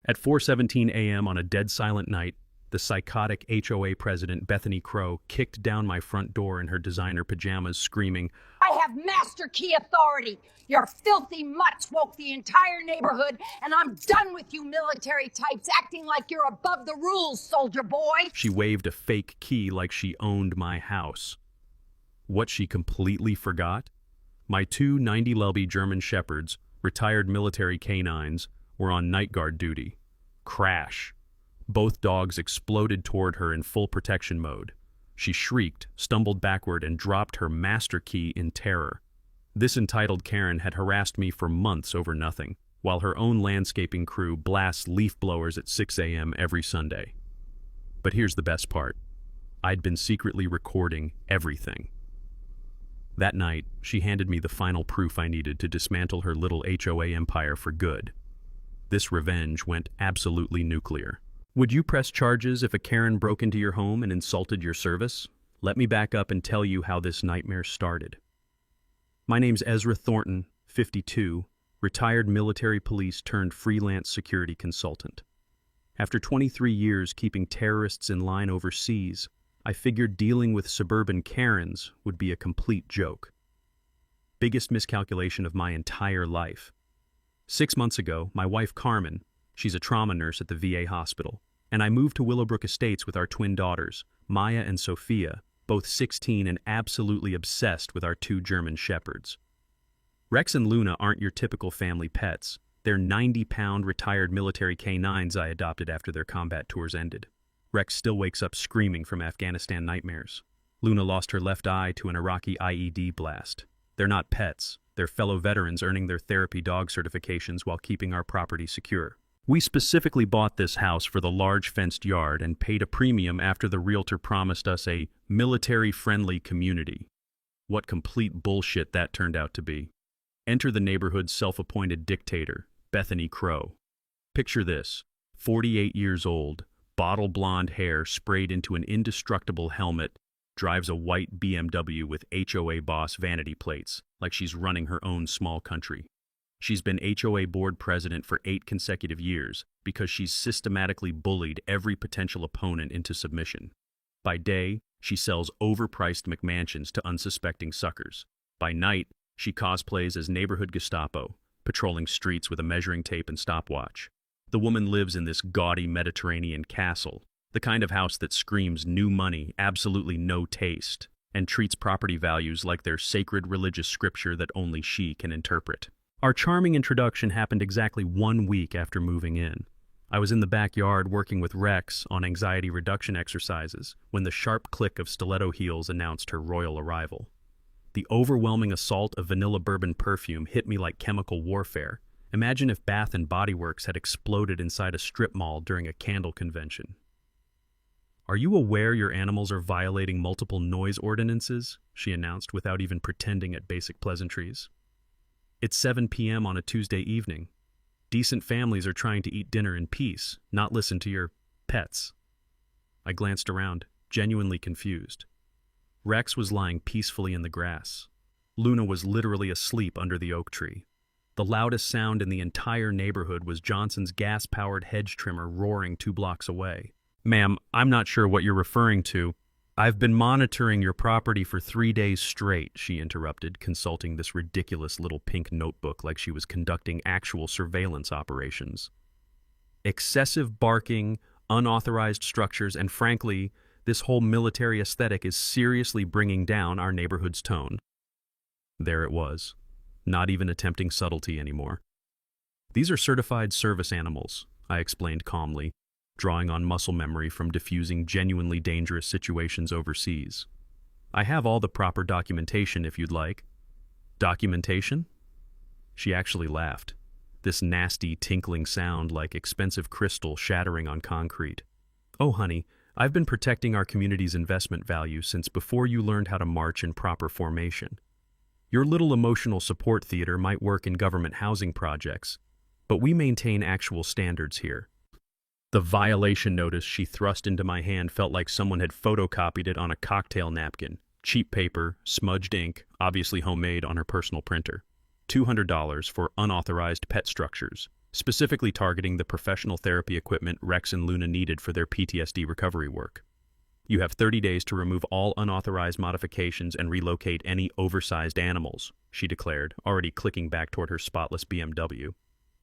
At 4:17 a.m. on a dead silent night, the psychotic HOA president, Bethany Crow, kicked down my front door in her designer pajamas, screaming, "I have master key authority. Your filthy mutts woke the entire neighborhood, and I'm done with you military types acting like you're above the rules, soldier boy." She waved a fake key like she owned my house. What she completely forgot? My two 90-lb German Shepherds, retired military K9s, were on night guard duty. Crash. Both dogs exploded toward her in full protection mode. She shrieked, stumbled backward, and dropped her master key in terror. This entitled Karen had harassed me for months over nothing, while her own landscaping crew blasts leaf blowers at 6 a.m. every Sunday. But here's the best part. I'd been secretly recording everything. That night, she handed me the final proof I needed to dismantle her little HOA empire for good. This revenge went absolutely nuclear. Would you press charges if a Karen broke into your home and insulted your service? Let me back up and tell you how this nightmare started. My name's Ezra Thornton, 52, retired military police turned freelance security consultant. After 23 years keeping terrorists in line overseas, I figured dealing with suburban Karens would be a complete joke. Biggest miscalculation of my entire life. 6 months ago, my wife Carmen, she's a trauma nurse at the VA hospital, and I moved to Willowbrook Estates with our twin daughters, Maya and Sophia, both 16 and absolutely obsessed with our two German Shepherds. Rex and Luna aren't your typical family pets. They're 90-pound retired military K9s I adopted after their combat tours ended. Rex still wakes up screaming from Afghanistan nightmares. Luna lost her left eye to an Iraqi IED blast. They're not pets. They're fellow veterans earning their therapy dog certifications while keeping our property secure. We specifically bought this house for the large fenced yard and paid a premium after the realtor promised us a military-friendly community. What complete bullshit that turned out to be. Enter the neighborhood's self-appointed dictator, Bethany Crow. Picture this, 48 years old, bottle blonde hair sprayed into an indestructible helmet, drives a white BMW with HOA boss vanity plates, like she's running her own small country. She's been HOA board president for 8 consecutive years because she's systematically bullied every potential opponent into submission. By day, she sells overpriced McMansions to unsuspecting suckers. By night, she cosplays as neighborhood Gestapo, patrolling streets with a measuring tape and stopwatch. The woman lives in this gaudy Mediterranean castle, the kind of house that screams new money, absolutely no taste, and treats property values like they're sacred religious scripture that only she can interpret. Our charming introduction happened exactly 1 week after moving in. I was in the backyard working with Rex on anxiety reduction exercises when the sharp click of stiletto heels announced her royal arrival. The overwhelming assault of vanilla bourbon perfume hit me like chemical warfare. Imagine if Bath and Body Works had exploded inside a strip mall during a candle convention. "Are you aware your animals are violating multiple noise ordinances?" she announced without even pretending at basic pleasantries. "It's 7 p.m. on a Tuesday evening. Decent families are trying to eat dinner in peace, not listen to your pets." I glanced around, genuinely confused. Rex was lying peacefully in the grass. Luna was literally asleep under the oak tree. The loudest sound in the entire neighborhood was Johnson's gas-powered hedge trimmer roaring 2 blocks away. "Ma'am, I'm not sure what you're referring to. I've been monitoring your property for 3 days straight," she interrupted, consulting this ridiculous little pink notebook like she was conducting actual surveillance operations. "Excessive barking, unauthorized structures, and frankly, this whole military aesthetic is seriously bringing down our neighborhood's tone." There it was, not even attempting subtlety anymore. "These are certified service animals," I explained calmly, drawing on muscle memory from diffusing genuinely dangerous situations overseas. "I have all the proper documentation if you'd like." "Documentation?" She actually laughed, this nasty tinkling sound like expensive crystal shattering on concrete. "Oh, honey, I've been protecting our community's investment value since before you learned how to march in proper formation. Your little emotional support theater might work in government housing projects, but we maintain actual standards here." The violation notice she thrust into my hand felt like someone had photocopied it on a cocktail napkin. Cheap paper, smudged ink, obviously homemade on her personal printer. $200 for unauthorized pet structures. specifically targeting the professional therapy equipment Rex and Luna needed for their PTSD recovery work. You have 30 days to remove all unauthorized modifications and relocate any oversized animals, she declared, already clicking back toward her spotless BMW.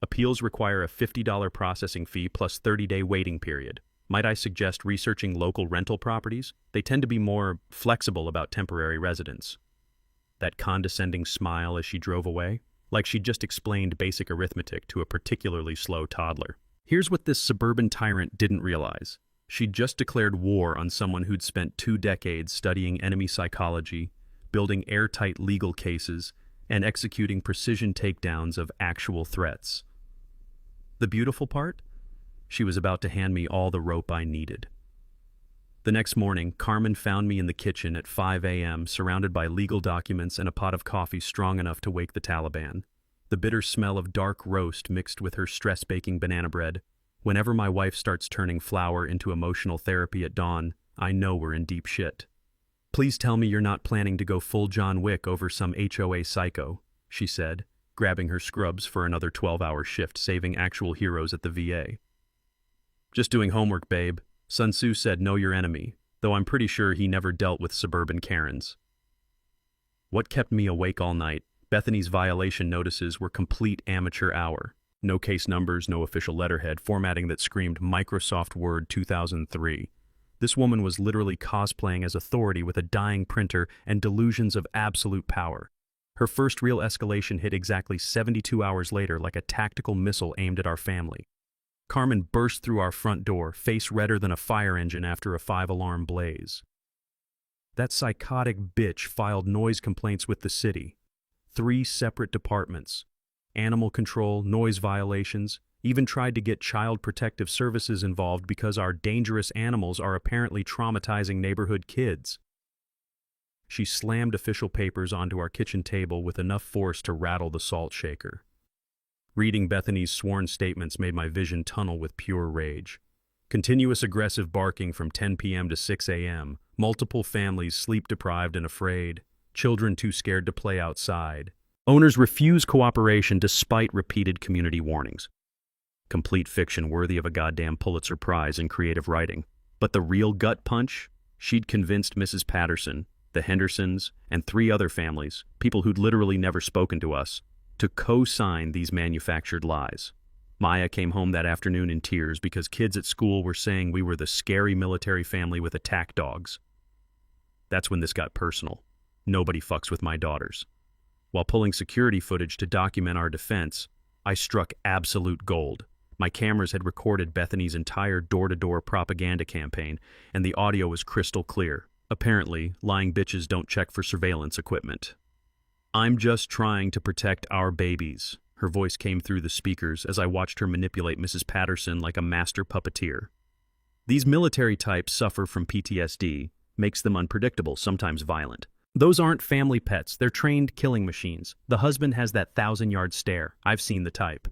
Appeals require a $50 processing fee plus 30-day waiting period. Might I suggest researching local rental properties? They tend to be more flexible about temporary residents. That condescending smile as she drove away, like she'd just explained basic arithmetic to a particularly slow toddler. Here's what this suburban tyrant didn't realize. She'd just declared war on someone who'd spent 2 decades studying enemy psychology, building airtight legal cases, and executing precision takedowns of actual threats. The beautiful part? She was about to hand me all the rope I needed. The next morning, Carmen found me in the kitchen at 5 a.m., surrounded by legal documents and a pot of coffee strong enough to wake the Taliban. The bitter smell of dark roast mixed with her stress-baking banana bread. Whenever my wife starts turning flour into emotional therapy at dawn, I know we're in deep shit. Please tell me you're not planning to go full John Wick over some HOA psycho, she said, grabbing her scrubs for another 12-hour shift, saving actual heroes at the VA. Just doing homework, babe. Sun Tzu said know your enemy, though I'm pretty sure he never dealt with suburban Karens. What kept me awake all night? Bethany's violation notices were complete amateur hour. No case numbers, no official letterhead, formatting that screamed Microsoft Word 2003. This woman was literally cosplaying as authority with a dying printer and delusions of absolute power. Her first real escalation hit exactly 72 hours later like a tactical missile aimed at our family. Carmen burst through our front door, face redder than a fire engine after a 5-alarm blaze. That psychotic bitch filed noise complaints with the city. 3 separate departments. Animal control, noise violations, even tried to get Child Protective Services involved because our dangerous animals are apparently traumatizing neighborhood kids. She slammed official papers onto our kitchen table with enough force to rattle the salt shaker. Reading Bethany's sworn statements made my vision tunnel with pure rage. Continuous aggressive barking from 10 p.m. to 6 a.m., multiple families sleep-deprived and afraid, children too scared to play outside. Owners refuse cooperation despite repeated community warnings. Complete fiction worthy of a goddamn Pulitzer Prize in creative writing. But the real gut punch? She'd convinced Mrs. Patterson, the Hendersons, and 3 other families, people who'd literally never spoken to us, to co-sign these manufactured lies. Maya came home that afternoon in tears because kids at school were saying we were the scary military family with attack dogs. That's when this got personal. Nobody fucks with my daughters. While pulling security footage to document our defense, I struck absolute gold. My cameras had recorded Bethany's entire door-to-door propaganda campaign, and the audio was crystal clear. Apparently, lying bitches don't check for surveillance equipment. I'm just trying to protect our babies. Her voice came through the speakers as I watched her manipulate Mrs. Patterson like a master puppeteer. These military types suffer from PTSD, makes them unpredictable, sometimes violent. Those aren't family pets, they're trained killing machines. The husband has that 1,000-yard stare. I've seen the type.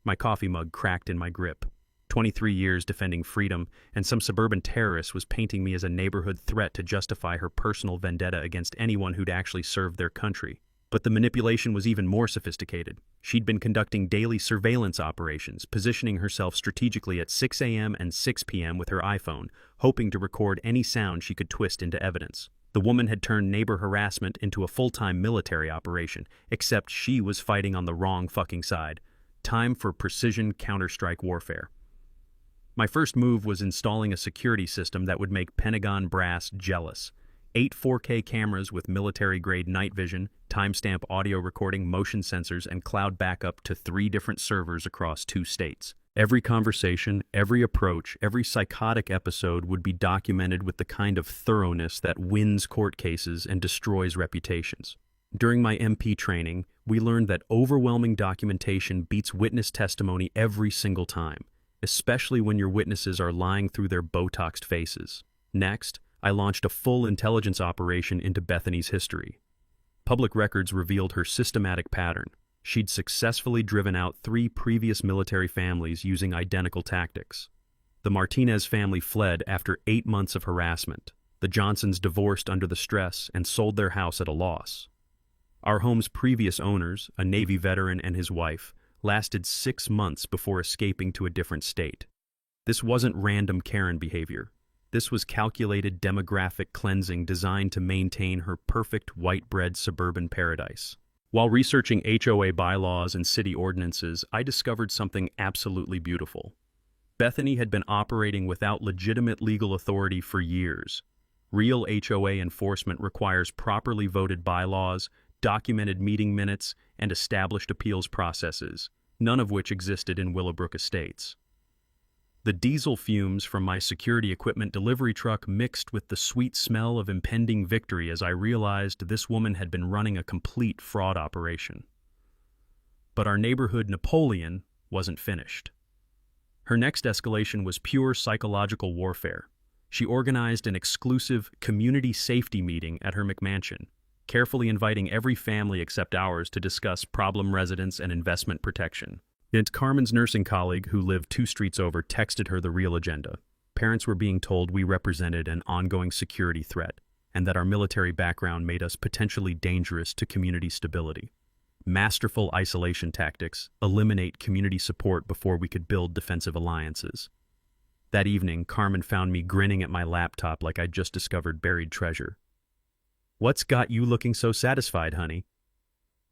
My coffee mug cracked in my grip. 23 years defending freedom, and some suburban terrorist was painting me as a neighborhood threat to justify her personal vendetta against anyone who'd actually served their country. But the manipulation was even more sophisticated. She'd been conducting daily surveillance operations, positioning herself strategically at 6 a.m. and 6 p.m. with her iPhone, hoping to record any sound she could twist into evidence. The woman had turned neighbor harassment into a full-time military operation, except she was fighting on the wrong fucking side. Time for precision counter-strike warfare. My first move was installing a security system that would make Pentagon brass jealous. 8 4K cameras with military-grade night vision, timestamp audio recording, motion sensors, and cloud backup to 3 different servers across 2 states. Every conversation, every approach, every psychotic episode would be documented with the kind of thoroughness that wins court cases and destroys reputations. During my MP training, we learned that overwhelming documentation beats witness testimony every single time, especially when your witnesses are lying through their Botoxed faces. Next, I launched a full intelligence operation into Bethany's history. Public records revealed her systematic pattern. She'd successfully driven out 3 previous military families using identical tactics. The Martinez family fled after 8 months of harassment. The Johnsons divorced under the stress and sold their house at a loss. Our home's previous owners, a Navy veteran and his wife, lasted 6 months before escaping to a different state. This wasn't random Karen behavior. This was calculated demographic cleansing designed to maintain her perfect white-bread suburban paradise. While researching HOA bylaws and city ordinances, I discovered something absolutely beautiful. Bethany had been operating without legitimate legal authority for years. Real HOA enforcement requires properly voted bylaws, documented meeting minutes, and established appeals processes, none of which existed in Willowbrook Estates. The diesel fumes from my security equipment delivery truck mixed with the sweet smell of impending victory as I realized this woman had been running a complete fraud operation. But our neighborhood Napoleon wasn't finished. Her next escalation was pure psychological warfare. She organized an exclusive community safety meeting at her McMansion, carefully inviting every family except ours to discuss problem residents and investment protection. Yet Carmen's nursing colleague, who lived 2 streets over, texted her the real agenda. Parents were being told we represented an ongoing security threat, and that our military background made us potentially dangerous to community stability. Masterful isolation tactics eliminate community support before we could build defensive alliances. That evening, Carmen found me grinning at my laptop like I'd just discovered buried treasure. "What's got you looking so satisfied, honey?"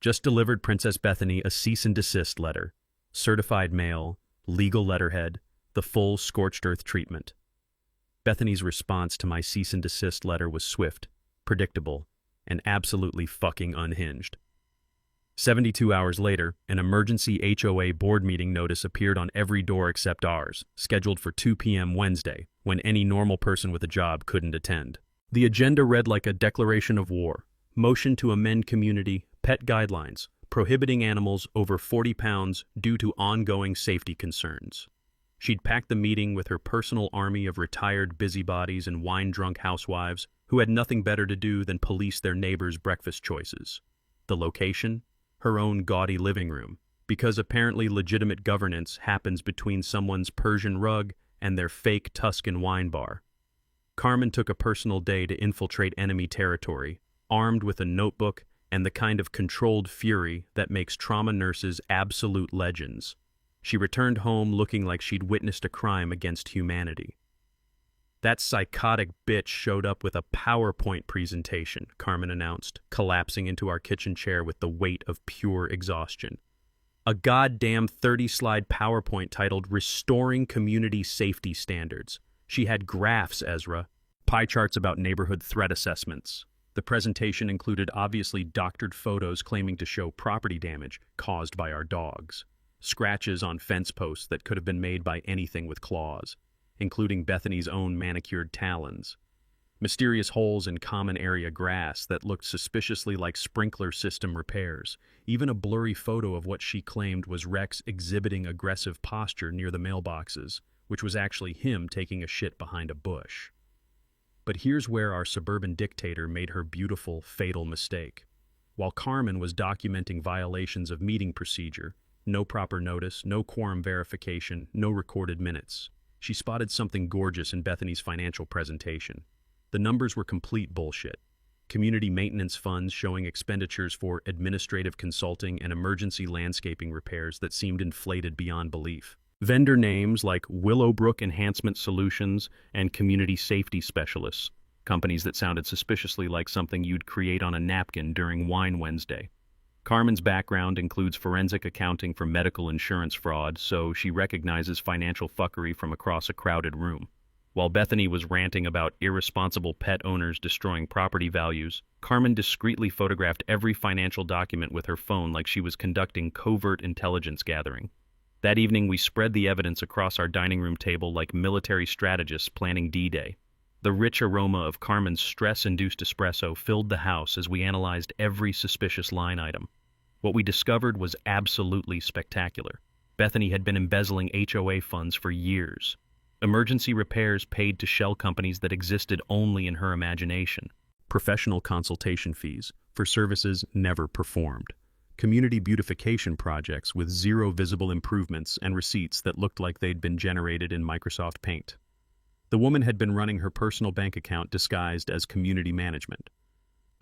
"Just delivered Princess Bethany a cease and desist letter. Certified mail, legal letterhead, the full scorched earth treatment." Bethany's response to my cease and desist letter was swift, predictable, and absolutely fucking unhinged. 72 hours later, an emergency HOA board meeting notice appeared on every door except ours, scheduled for 2 p.m. Wednesday, when any normal person with a job couldn't attend. The agenda read like a declaration of war: motion to amend community pet guidelines, prohibiting animals over 40 pounds due to ongoing safety concerns. She'd packed the meeting with her personal army of retired busybodies and wine-drunk housewives who had nothing better to do than police their neighbors' breakfast choices. The location? Her own gaudy living room, because apparently legitimate governance happens between someone's Persian rug and their fake Tuscan wine bar. Carmen took a personal day to infiltrate enemy territory, armed with a notebook and the kind of controlled fury that makes trauma nurses absolute legends. She returned home looking like she'd witnessed a crime against humanity. "That psychotic bitch showed up with a PowerPoint presentation," Carmen announced, collapsing into our kitchen chair with the weight of pure exhaustion. "A goddamn 30-slide PowerPoint titled Restoring Community Safety Standards. She had graphs, Ezra, pie charts about neighborhood threat assessments. The presentation included obviously doctored photos claiming to show property damage caused by our dogs, scratches on fence posts that could have been made by anything with claws, including Bethany's own manicured talons, mysterious holes in common area grass that looked suspiciously like sprinkler system repairs, even a blurry photo of what she claimed was Rex exhibiting aggressive posture near the mailboxes, which was actually him taking a shit behind a bush. But here's where our suburban dictator made her beautiful, fatal mistake. While Carmen was documenting violations of meeting procedure, no proper notice, no quorum verification, no recorded minutes, she spotted something gorgeous in Bethany's financial presentation. The numbers were complete bullshit. Community maintenance funds showing expenditures for administrative consulting and emergency landscaping repairs that seemed inflated beyond belief. Vendor names like Willowbrook Enhancement Solutions and Community Safety Specialists, companies that sounded suspiciously like something you'd create on a napkin during Wine Wednesday. Carmen's background includes forensic accounting for medical insurance fraud, so she recognizes financial fuckery from across a crowded room. While Bethany was ranting about irresponsible pet owners destroying property values, Carmen discreetly photographed every financial document with her phone like she was conducting covert intelligence gathering. That evening, we spread the evidence across our dining room table like military strategists planning D-Day. The rich aroma of Carmen's stress-induced espresso filled the house as we analyzed every suspicious line item. What we discovered was absolutely spectacular. Bethany had been embezzling HOA funds for years. Emergency repairs paid to shell companies that existed only in her imagination. Professional consultation fees for services never performed. Community beautification projects with zero visible improvements and receipts that looked like they'd been generated in Microsoft Paint. The woman had been running her personal bank account disguised as community management.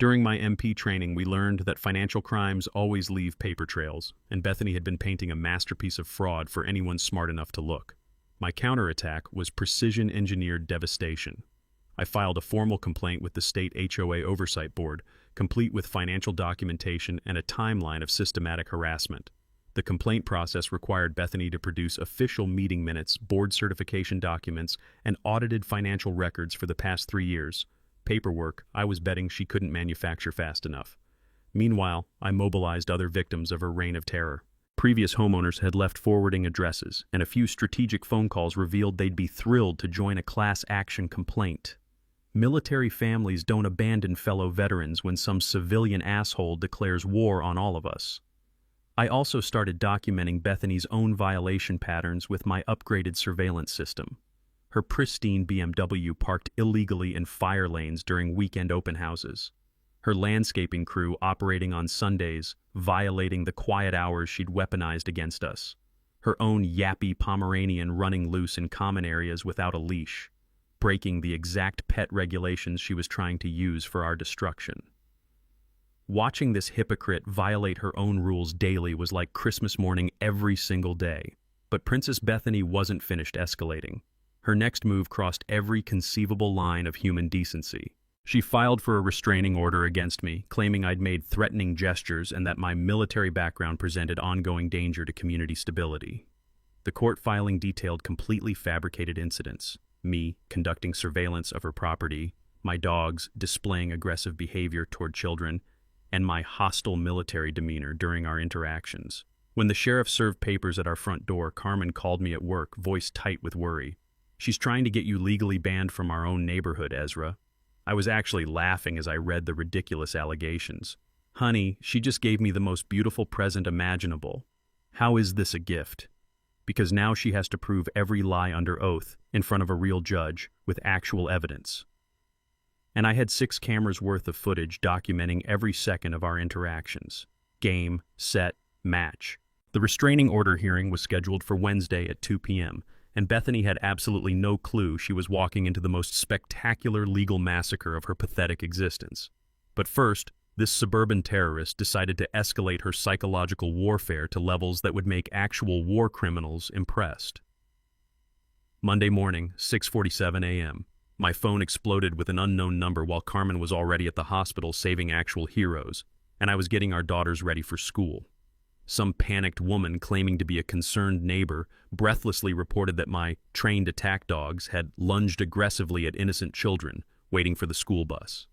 During my MP training, we learned that financial crimes always leave paper trails, and Bethany had been painting a masterpiece of fraud for anyone smart enough to look. My counterattack was precision-engineered devastation. I filed a formal complaint with the state HOA Oversight Board, complete with financial documentation and a timeline of systematic harassment. The complaint process required Bethany to produce official meeting minutes, board certification documents, and audited financial records for the past 3 years. Paperwork I was betting she couldn't manufacture fast enough. Meanwhile, I mobilized other victims of her reign of terror. Previous homeowners had left forwarding addresses, and a few strategic phone calls revealed they'd be thrilled to join a class action complaint. Military families don't abandon fellow veterans when some civilian asshole declares war on all of us. I also started documenting Bethany's own violation patterns with my upgraded surveillance system. Her pristine BMW parked illegally in fire lanes during weekend open houses. Her landscaping crew operating on Sundays, violating the quiet hours she'd weaponized against us. Her own yappy Pomeranian running loose in common areas without a leash, breaking the exact pet regulations she was trying to use for our destruction. Watching this hypocrite violate her own rules daily was like Christmas morning every single day. But Princess Bethany wasn't finished escalating. Her next move crossed every conceivable line of human decency. She filed for a restraining order against me, claiming I'd made threatening gestures and that my military background presented ongoing danger to community stability. The court filing detailed completely fabricated incidents, me conducting surveillance of her property, my dogs displaying aggressive behavior toward children, and my hostile military demeanor during our interactions. When the sheriff served papers at our front door, Carmen called me at work, voice tight with worry. "She's trying to get you legally banned from our own neighborhood, Ezra." I was actually laughing as I read the ridiculous allegations. "Honey, she just gave me the most beautiful present imaginable. How is this a gift?" Because now she has to prove every lie under oath in front of a real judge with actual evidence. And I had 6 cameras worth of footage documenting every second of our interactions. Game, set, match. The restraining order hearing was scheduled for Wednesday at 2 p.m., and Bethany had absolutely no clue she was walking into the most spectacular legal massacre of her pathetic existence. But first, this suburban terrorist decided to escalate her psychological warfare to levels that would make actual war criminals impressed. Monday morning, 6:47 a.m. My phone exploded with an unknown number while Carmen was already at the hospital saving actual heroes, and I was getting our daughters ready for school. Some panicked woman claiming to be a concerned neighbor breathlessly reported that my trained attack dogs had lunged aggressively at innocent children waiting for the school bus.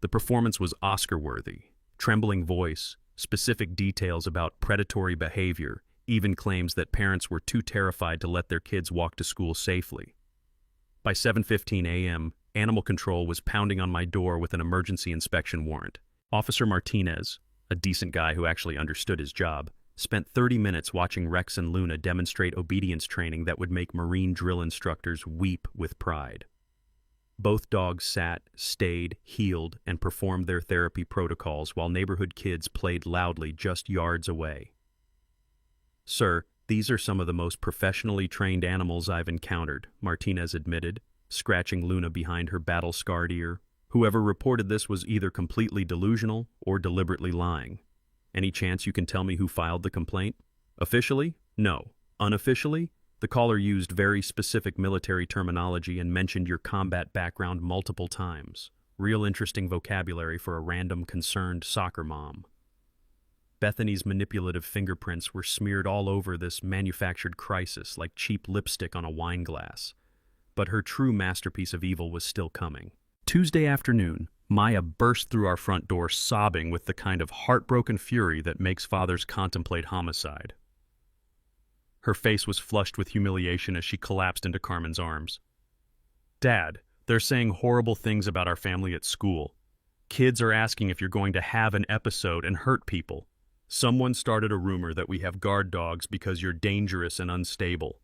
The performance was Oscar-worthy. Trembling voice, specific details about predatory behavior, even claims that parents were too terrified to let their kids walk to school safely. By 7:15 a.m., Animal Control was pounding on my door with an emergency inspection warrant. Officer Martinez, a decent guy who actually understood his job, spent 30 minutes watching Rex and Luna demonstrate obedience training that would make Marine drill instructors weep with pride. Both dogs sat, stayed, healed, and performed their therapy protocols while neighborhood kids played loudly just yards away. "Sir, these are some of the most professionally trained animals I've encountered," Martinez admitted, scratching Luna behind her battle-scarred ear. Whoever reported this was either completely delusional or deliberately lying. "Any chance you can tell me who filed the complaint?" "Officially? No. Unofficially? The caller used very specific military terminology and mentioned your combat background multiple times. Real interesting vocabulary for a random concerned soccer mom." Bethany's manipulative fingerprints were smeared all over this manufactured crisis like cheap lipstick on a wine glass. But her true masterpiece of evil was still coming. Tuesday afternoon, Maya burst through our front door sobbing with the kind of heartbroken fury that makes fathers contemplate homicide. Her face was flushed with humiliation as she collapsed into Carmen's arms. "Dad, they're saying horrible things about our family at school. Kids are asking if you're going to have an episode and hurt people. Someone started a rumor that we have guard dogs because you're dangerous and unstable."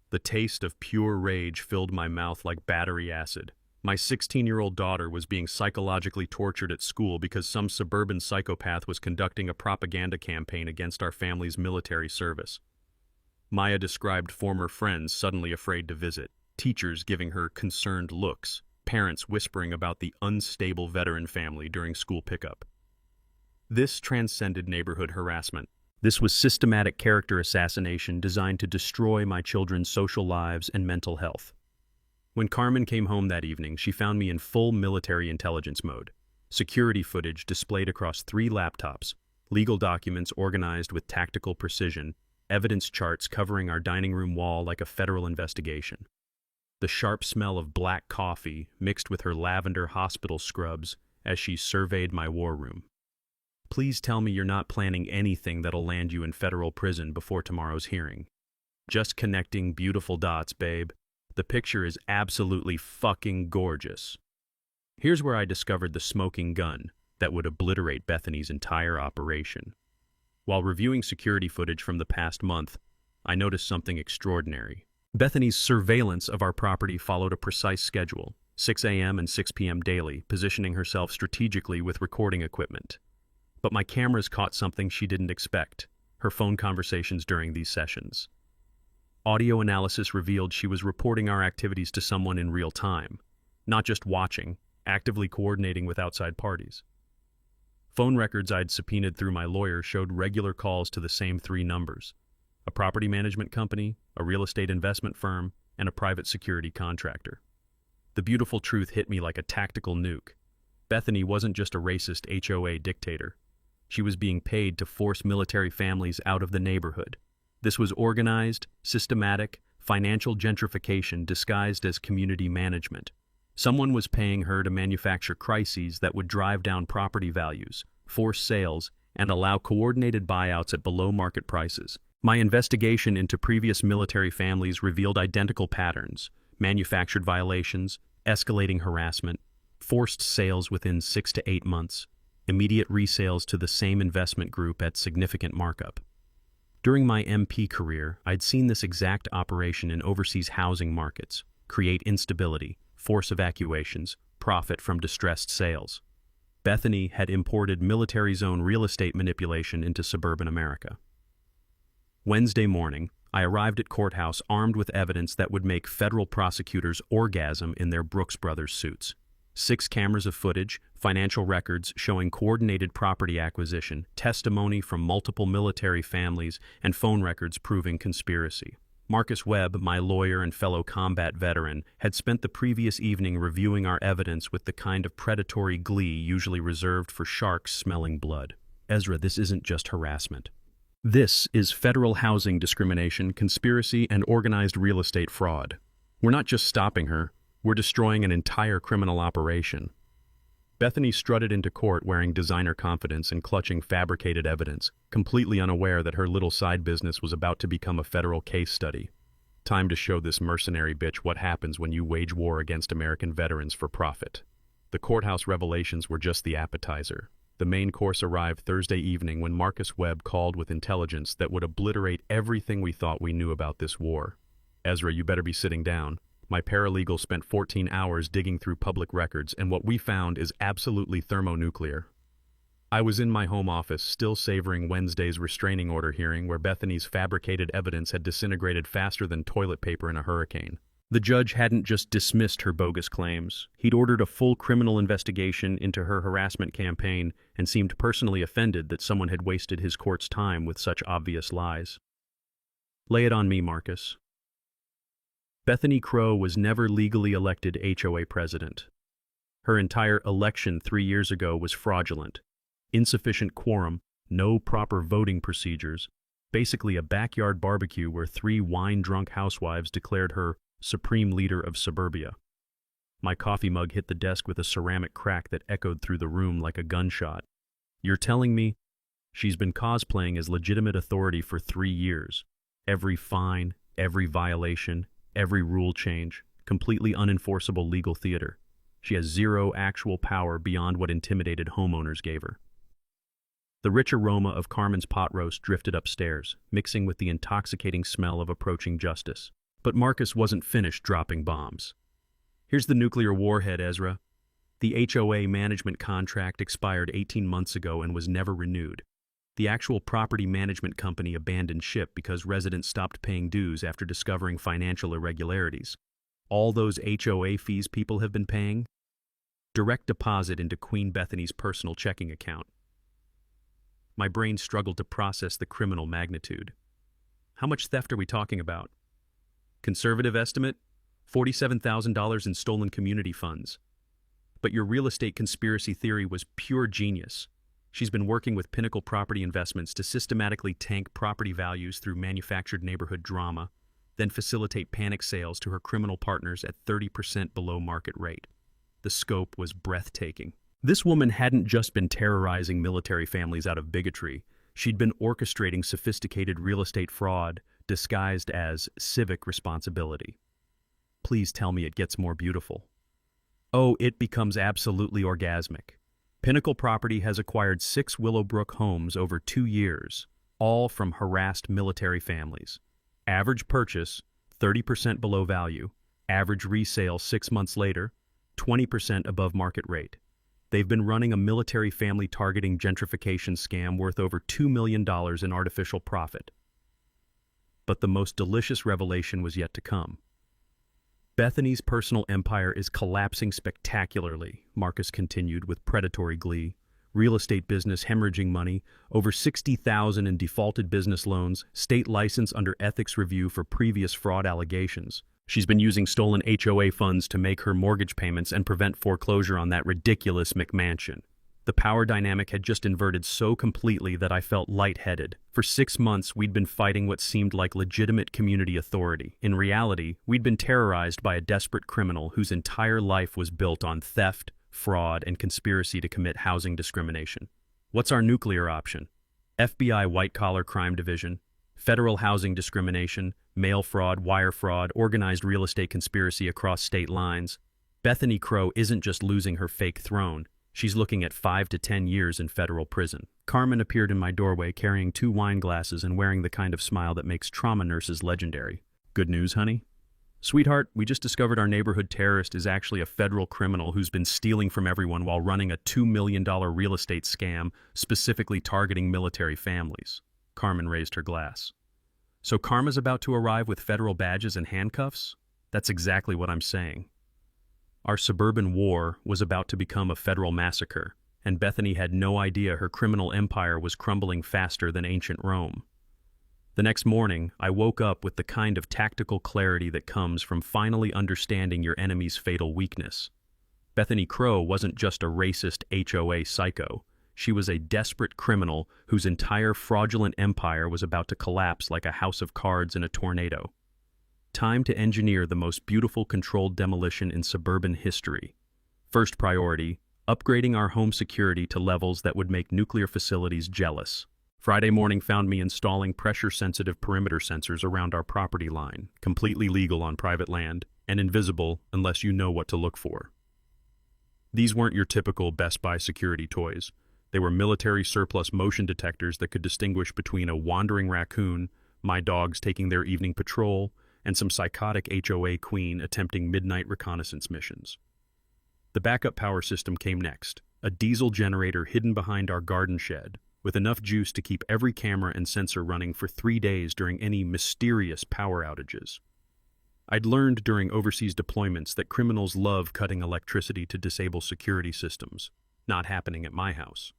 The taste of pure rage filled my mouth like battery acid. My 16-year-old daughter was being psychologically tortured at school because some suburban psychopath was conducting a propaganda campaign against our family's military service. Maya described former friends suddenly afraid to visit, teachers giving her concerned looks, parents whispering about the unstable veteran family during school pickup. This transcended neighborhood harassment. This was systematic character assassination designed to destroy my children's social lives and mental health. When Carmen came home that evening, she found me in full military intelligence mode. Security footage displayed across 3 laptops, legal documents organized with tactical precision, evidence charts covering our dining room wall like a federal investigation. The sharp smell of black coffee mixed with her lavender hospital scrubs as she surveyed my war room. Please tell me you're not planning anything that'll land you in federal prison before tomorrow's hearing. Just connecting beautiful dots, babe. The picture is absolutely fucking gorgeous. Here's where I discovered the smoking gun that would obliterate Bethany's entire operation. While reviewing security footage from the past month, I noticed something extraordinary. Bethany's surveillance of our property followed a precise schedule, 6 a.m. and 6 p.m. daily, positioning herself strategically with recording equipment. But my cameras caught something she didn't expect: her phone conversations during these sessions. Audio analysis revealed she was reporting our activities to someone in real time, not just watching, actively coordinating with outside parties. Phone records I'd subpoenaed through my lawyer showed regular calls to the same 3 numbers: a property management company, a real estate investment firm, and a private security contractor. The beautiful truth hit me like a tactical nuke. Bethany wasn't just a racist HOA dictator. She was being paid to force military families out of the neighborhood. This was organized, systematic, financial gentrification disguised as community management. Someone was paying her to manufacture crises that would drive down property values, force sales, and allow coordinated buyouts at below-market prices. My investigation into previous military families revealed identical patterns: manufactured violations, escalating harassment, forced sales within 6 to 8 months, immediate resales to the same investment group at significant markup. During my MP career, I'd seen this exact operation in overseas housing markets: create instability, force evacuations, profit from distressed sales. Bethany had imported military-zone real estate manipulation into suburban America. Wednesday morning, I arrived at courthouse armed with evidence that would make federal prosecutors orgasm in their Brooks Brothers suits. 6 cameras of footage, financial records showing coordinated property acquisition, testimony from multiple military families, and phone records proving conspiracy. Marcus Webb, my lawyer and fellow combat veteran, had spent the previous evening reviewing our evidence with the kind of predatory glee usually reserved for sharks smelling blood. Ezra, this isn't just harassment. This is federal housing discrimination, conspiracy, and organized real estate fraud. We're not just stopping her, we're destroying an entire criminal operation. Bethany strutted into court wearing designer confidence and clutching fabricated evidence, completely unaware that her little side business was about to become a federal case study. Time to show this mercenary bitch what happens when you wage war against American veterans for profit. The courthouse revelations were just the appetizer. The main course arrived Thursday evening when Marcus Webb called with intelligence that would obliterate everything we thought we knew about this war. Ezra, you better be sitting down. My paralegal spent 14 hours digging through public records, and what we found is absolutely thermonuclear. I was in my home office, still savoring Wednesday's restraining order hearing where Bethany's fabricated evidence had disintegrated faster than toilet paper in a hurricane. The judge hadn't just dismissed her bogus claims. He'd ordered a full criminal investigation into her harassment campaign and seemed personally offended that someone had wasted his court's time with such obvious lies. Lay it on me, Marcus. Bethany Crow was never legally elected HOA president. Her entire election 3 years ago was fraudulent. Insufficient quorum, no proper voting procedures, basically a backyard barbecue where 3 wine-drunk housewives declared her supreme leader of suburbia. My coffee mug hit the desk with a ceramic crack that echoed through the room like a gunshot. You're telling me she's been cosplaying as legitimate authority for 3 years? Every fine, every violation, every rule change, completely unenforceable legal theater. She has zero actual power beyond what intimidated homeowners gave her. The rich aroma of Carmen's pot roast drifted upstairs, mixing with the intoxicating smell of approaching justice. But Marcus wasn't finished dropping bombs. Here's the nuclear warhead, Ezra. The HOA management contract expired 18 months ago and was never renewed. The actual property management company abandoned ship because residents stopped paying dues after discovering financial irregularities. All those HOA fees people have been paying? Direct deposit into Queen Bethany's personal checking account. My brain struggled to process the criminal magnitude. How much theft are we talking about? Conservative estimate? $47,000 in stolen community funds. But your real estate conspiracy theory was pure genius. She's been working with Pinnacle Property Investments to systematically tank property values through manufactured neighborhood drama, then facilitate panic sales to her criminal partners at 30% below market rate. The scope was breathtaking. This woman hadn't just been terrorizing military families out of bigotry. She'd been orchestrating sophisticated real estate fraud disguised as civic responsibility. Please tell me it gets more beautiful. Oh, it becomes absolutely orgasmic. Pinnacle Property has acquired 6 Willowbrook homes over 2 years, all from harassed military families. Average purchase, 30% below value. Average resale 6 months later, 20% above market rate. They've been running a military family targeting gentrification scam worth over $2 million in artificial profit. But the most delicious revelation was yet to come. Bethany's personal empire is collapsing spectacularly, Marcus continued with predatory glee. Real estate business hemorrhaging money, over $60,000 in defaulted business loans, state license under ethics review for previous fraud allegations. She's been using stolen HOA funds to make her mortgage payments and prevent foreclosure on that ridiculous McMansion. The power dynamic had just inverted so completely that I felt lightheaded. For 6 months, we'd been fighting what seemed like legitimate community authority. In reality, we'd been terrorized by a desperate criminal whose entire life was built on theft, fraud, and conspiracy to commit housing discrimination. What's our nuclear option? FBI white-collar crime division, federal housing discrimination, mail fraud, wire fraud, organized real estate conspiracy across state lines. Bethany Crow isn't just losing her fake throne. She's looking at 5 to 10 years in federal prison. Carmen appeared in my doorway carrying 2 wine glasses and wearing the kind of smile that makes trauma nurses legendary. Good news, honey? Sweetheart, we just discovered our neighborhood terrorist is actually a federal criminal who's been stealing from everyone while running a $2 million real estate scam specifically targeting military families. Carmen raised her glass. So Karma's about to arrive with federal badges and handcuffs? That's exactly what I'm saying. Our suburban war was about to become a federal massacre, and Bethany had no idea her criminal empire was crumbling faster than ancient Rome. The next morning, I woke up with the kind of tactical clarity that comes from finally understanding your enemy's fatal weakness. Bethany Crow wasn't just a racist HOA psycho. She was a desperate criminal whose entire fraudulent empire was about to collapse like a house of cards in a tornado. Time to engineer the most beautiful controlled demolition in suburban history. First priority, upgrading our home security to levels that would make nuclear facilities jealous. Friday morning found me installing pressure-sensitive perimeter sensors around our property line, completely legal on private land, and invisible unless you know what to look for. These weren't your typical Best Buy security toys. They were military surplus motion detectors that could distinguish between a wandering raccoon, my dogs taking their evening patrol, and some psychotic HOA queen attempting midnight reconnaissance missions. The backup power system came next, a diesel generator hidden behind our garden shed, with enough juice to keep every camera and sensor running for 3 days during any mysterious power outages. I'd learned during overseas deployments that criminals love cutting electricity to disable security systems, not happening at my house.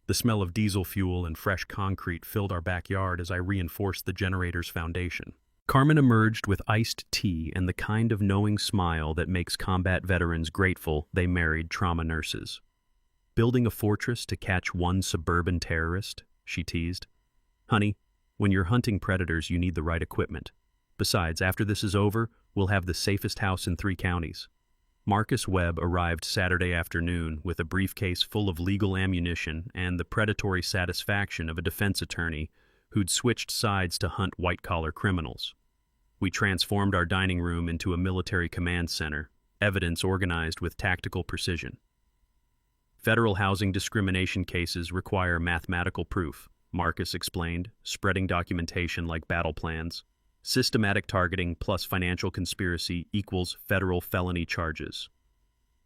The smell of diesel fuel and fresh concrete filled our backyard as I reinforced the generator's foundation. Carmen emerged with iced tea and the kind of knowing smile that makes combat veterans grateful they married trauma nurses. Building a fortress to catch one suburban terrorist, she teased. Honey, when you're hunting predators, you need the right equipment. Besides, after this is over, we'll have the safest house in 3 counties. Marcus Webb arrived Saturday afternoon with a briefcase full of legal ammunition and the predatory satisfaction of a defense attorney who'd switched sides to hunt white-collar criminals. We transformed our dining room into a military command center, evidence organized with tactical precision. Federal housing discrimination cases require mathematical proof, Marcus explained, spreading documentation like battle plans. Systematic targeting plus financial conspiracy equals federal felony charges.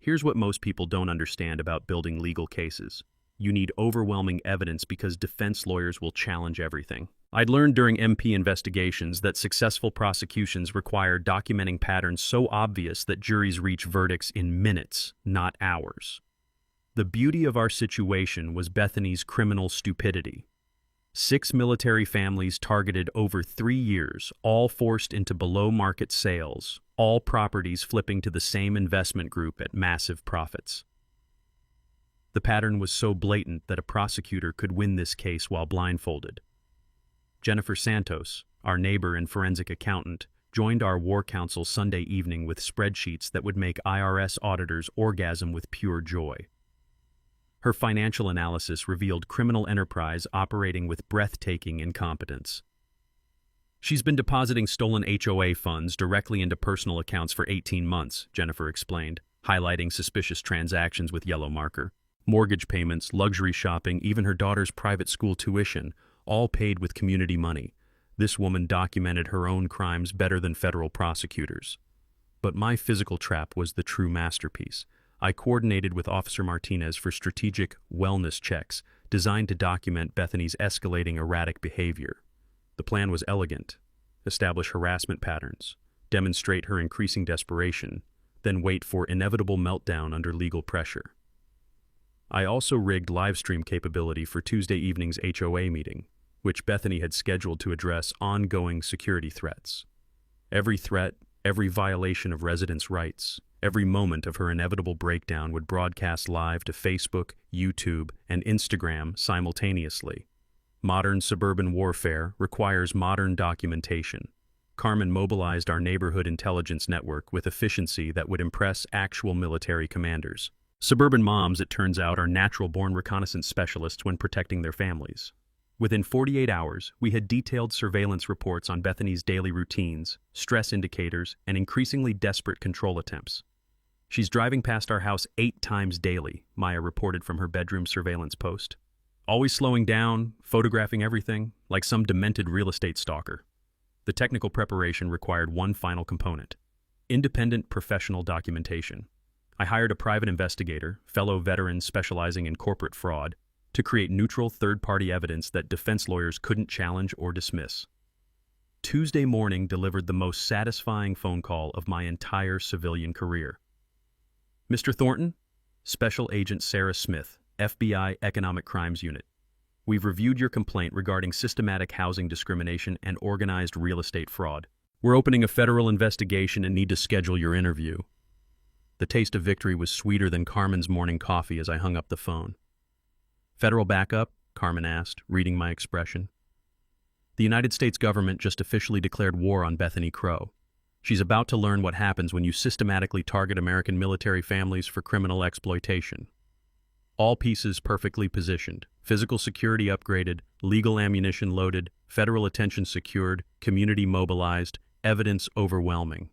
Here's what most people don't understand about building legal cases. You need overwhelming evidence because defense lawyers will challenge everything. I'd learned during MP investigations that successful prosecutions require documenting patterns so obvious that juries reach verdicts in minutes, not hours. The beauty of our situation was Bethany's criminal stupidity. 6 military families targeted over 3 years, all forced into below-market sales, all properties flipping to the same investment group at massive profits. The pattern was so blatant that a prosecutor could win this case while blindfolded. Jennifer Santos, our neighbor and forensic accountant, joined our war council Sunday evening with spreadsheets that would make IRS auditors orgasm with pure joy. Her financial analysis revealed criminal enterprise operating with breathtaking incompetence. She's been depositing stolen HOA funds directly into personal accounts for 18 months, Jennifer explained, highlighting suspicious transactions with yellow marker. Mortgage payments, luxury shopping, even her daughter's private school tuition, all paid with community money. This woman documented her own crimes better than federal prosecutors. But my physical trap was the true masterpiece. I coordinated with Officer Martinez for strategic wellness checks designed to document Bethany's escalating erratic behavior. The plan was elegant: establish harassment patterns, demonstrate her increasing desperation, then wait for inevitable meltdown under legal pressure. I also rigged livestream capability for Tuesday evening's HOA meeting, which Bethany had scheduled to address ongoing security threats. Every threat, every violation of residents' rights, every moment of her inevitable breakdown would broadcast live to Facebook, YouTube, and Instagram simultaneously. Modern suburban warfare requires modern documentation. Carmen mobilized our neighborhood intelligence network with efficiency that would impress actual military commanders. Suburban moms, it turns out, are natural-born reconnaissance specialists when protecting their families. Within 48 hours, we had detailed surveillance reports on Bethany's daily routines, stress indicators, and increasingly desperate control attempts. She's driving past our house 8 times daily, Maya reported from her bedroom surveillance post. Always slowing down, photographing everything, like some demented real estate stalker. The technical preparation required one final component: independent professional documentation. I hired a private investigator, fellow veteran specializing in corporate fraud, to create neutral third-party evidence that defense lawyers couldn't challenge or dismiss. Tuesday morning delivered the most satisfying phone call of my entire civilian career. Mr. Thornton, Special Agent Sarah Smith, FBI Economic Crimes Unit. We've reviewed your complaint regarding systematic housing discrimination and organized real estate fraud. We're opening a federal investigation and need to schedule your interview. The taste of victory was sweeter than Carmen's morning coffee as I hung up the phone. Federal backup? Carmen asked, reading my expression. The United States government just officially declared war on Bethany Crow. She's about to learn what happens when you systematically target American military families for criminal exploitation. All pieces perfectly positioned, physical security upgraded, legal ammunition loaded, federal attention secured, community mobilized, evidence overwhelming.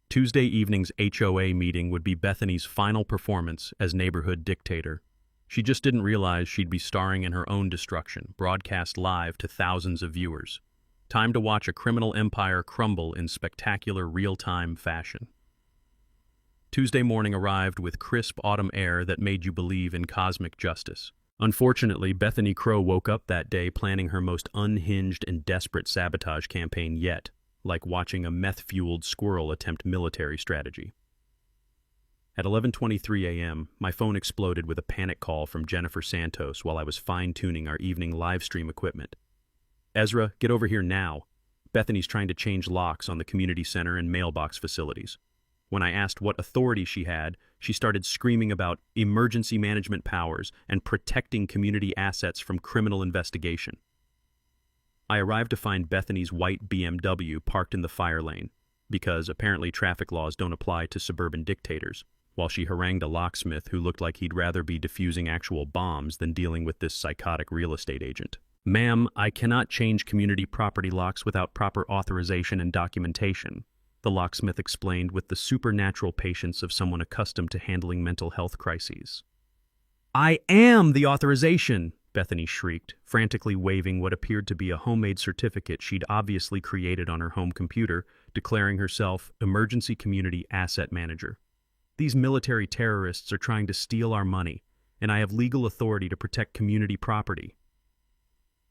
Tuesday evening's HOA meeting would be Bethany's final performance as neighborhood dictator. She just didn't realize she'd be starring in her own destruction, broadcast live to thousands of viewers. Time to watch a criminal empire crumble in spectacular real-time fashion. Tuesday morning arrived with crisp autumn air that made you believe in cosmic justice. Unfortunately, Bethany Crow woke up that day planning her most unhinged and desperate sabotage campaign yet, like watching a meth-fueled squirrel attempt military strategy. At 11:23 a.m., my phone exploded with a panic call from Jennifer Santos while I was fine-tuning our evening live-stream equipment. Ezra, get over here now. Bethany's trying to change locks on the community center and mailbox facilities. When I asked what authority she had, she started screaming about emergency management powers and protecting community assets from criminal investigation. I arrived to find Bethany's white BMW parked in the fire lane, because apparently traffic laws don't apply to suburban dictators, while she harangued a locksmith who looked like he'd rather be defusing actual bombs than dealing with this psychotic real estate agent. "Ma'am, I cannot change community property locks without proper authorization and documentation," the locksmith explained with the supernatural patience of someone accustomed to handling mental health crises. "I am the authorization!" Bethany shrieked, frantically waving what appeared to be a homemade certificate she'd obviously created on her home computer, declaring herself Emergency Community Asset Manager. "These military terrorists are trying to steal our money, and I have legal authority to protect community property."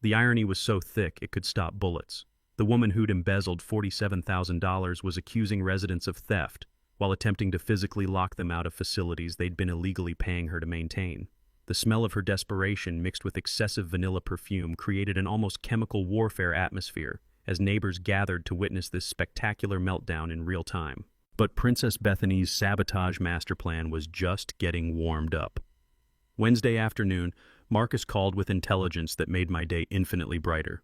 The irony was so thick it could stop bullets. The woman who'd embezzled $47,000 was accusing residents of theft while attempting to physically lock them out of facilities they'd been illegally paying her to maintain. The smell of her desperation mixed with excessive vanilla perfume created an almost chemical warfare atmosphere as neighbors gathered to witness this spectacular meltdown in real time. But Princess Bethany's sabotage master plan was just getting warmed up. Wednesday afternoon, Marcus called with intelligence that made my day infinitely brighter.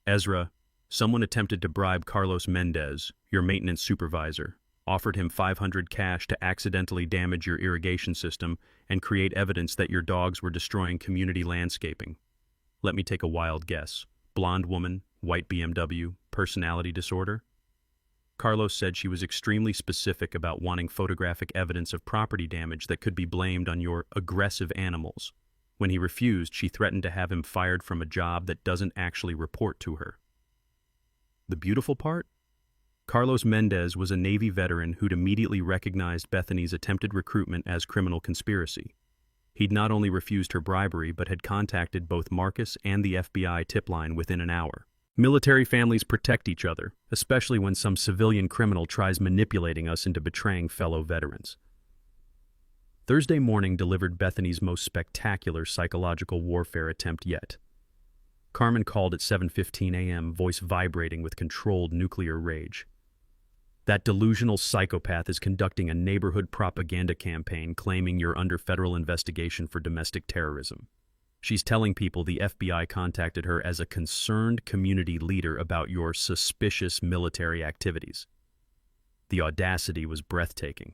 Ezra, someone attempted to bribe Carlos Mendez, your maintenance supervisor, offered him $500 cash to accidentally damage your irrigation system and create evidence that your dogs were destroying community landscaping. Let me take a wild guess. Blonde woman, white BMW, personality disorder? Carlos said she was extremely specific about wanting photographic evidence of property damage that could be blamed on your aggressive animals. When he refused, she threatened to have him fired from a job that doesn't actually report to her. The beautiful part? Carlos Mendez was a Navy veteran who'd immediately recognized Bethany's attempted recruitment as criminal conspiracy. He'd not only refused her bribery, but had contacted both Marcus and the FBI tip line within an hour. Military families protect each other, especially when some civilian criminal tries manipulating us into betraying fellow veterans. Thursday morning delivered Bethany's most spectacular psychological warfare attempt yet. Carmen called at 7:15 a.m., voice vibrating with controlled nuclear rage. That delusional psychopath is conducting a neighborhood propaganda campaign claiming you're under federal investigation for domestic terrorism. She's telling people the FBI contacted her as a concerned community leader about your suspicious military activities. The audacity was breathtaking.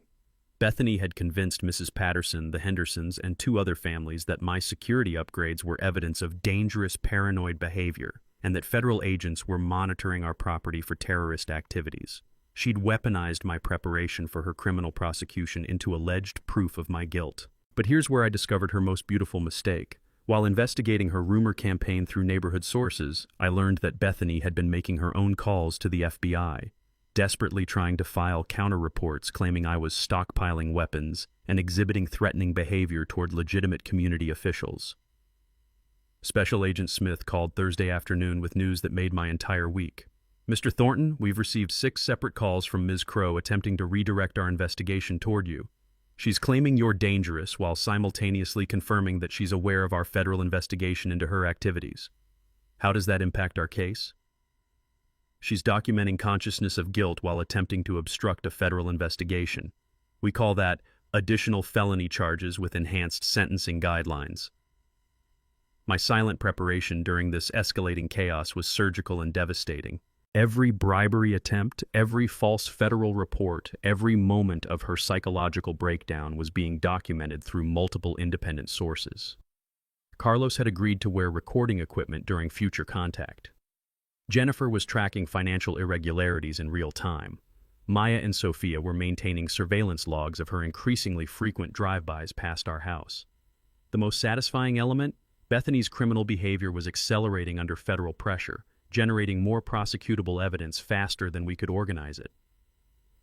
Bethany had convinced Mrs. Patterson, the Hendersons, and 2 other families that my security upgrades were evidence of dangerous paranoid behavior and that federal agents were monitoring our property for terrorist activities. She'd weaponized my preparation for her criminal prosecution into alleged proof of my guilt. But here's where I discovered her most beautiful mistake. While investigating her rumor campaign through neighborhood sources, I learned that Bethany had been making her own calls to the FBI, desperately trying to file counter-reports claiming I was stockpiling weapons and exhibiting threatening behavior toward legitimate community officials. Special Agent Smith called Thursday afternoon with news that made my entire week. Mr. Thornton, we've received 6 separate calls from Ms. Crow attempting to redirect our investigation toward you. She's claiming you're dangerous while simultaneously confirming that she's aware of our federal investigation into her activities. How does that impact our case? She's documenting consciousness of guilt while attempting to obstruct a federal investigation. We call that additional felony charges with enhanced sentencing guidelines. My silent preparation during this escalating chaos was surgical and devastating. Every bribery attempt, every false federal report, every moment of her psychological breakdown was being documented through multiple independent sources. Carlos had agreed to wear recording equipment during future contact. Jennifer was tracking financial irregularities in real time. Maya and Sophia were maintaining surveillance logs of her increasingly frequent drive-bys past our house. The most satisfying element? Bethany's criminal behavior was accelerating under federal pressure, generating more prosecutable evidence faster than we could organize it.